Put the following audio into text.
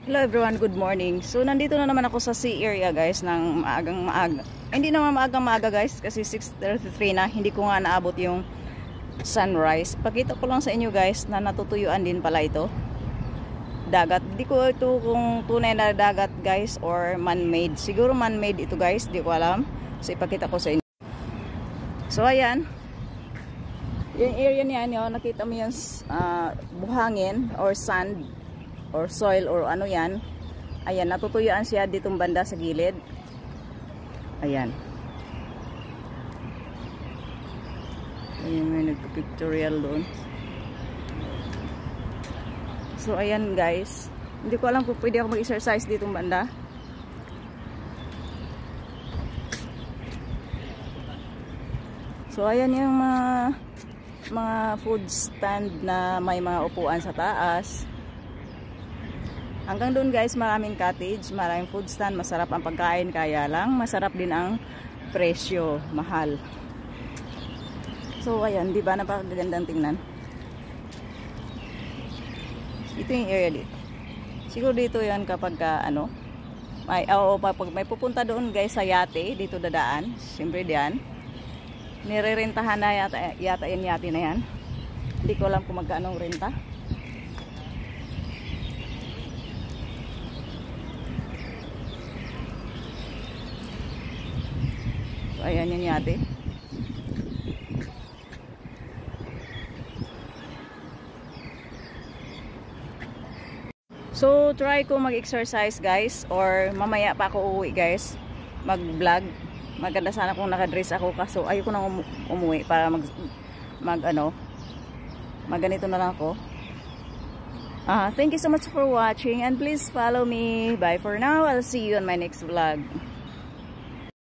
Hello everyone, good morning. So nandito na naman ako sa sea area guys ng maagang maaga. Hindi naman maagang maaga guys kasi 6:33 na. Hindi ko nga naabot yung sunrise. Pakita ko lang sa inyo guys na natutuyuan din pala ito. Dagat. Hindi ko ito kung tunay na dagat guys or man-made. Siguro man-made ito guys, di ko alam. So ipakita ko sa inyo. So ayan. Yung area niya nyo, nakita mo yung buhangin or sand or soil or ano yan. Ayan, natutuyuan siya ditong banda sa gilid. Ayan. Ayan, may nagpipictorial doon. So ayan guys, hindi ko alam kung pwede ako mag-exercise ditong banda. So ayan yung mga food stand na may mga upuan sa taas. Hanggang doon guys, maraming cottage, maraming food stand, masarap ang pagkain, kaya lang masarap din ang presyo, mahal. So ayan, di ba napakagandang tingnan? Ito yung area dito. Siguro dito yan kapag ano, pag may pupunta doon guys sa yate, dito dadaan, siyempre diyan. Nirerentahan na yata yung yate na yan. Hindi ko alam kung magkano ang renta. Ayan yun yate. So try ko mag-exercise guys, or mamaya pa ako uuwi guys, mag-vlog. Maganda sana kung nakadress ako, kaso ayoko nang umuwi para magganito na lang ako. Thank you so much for watching and please follow me. Bye for now. I'll see you on my next vlog.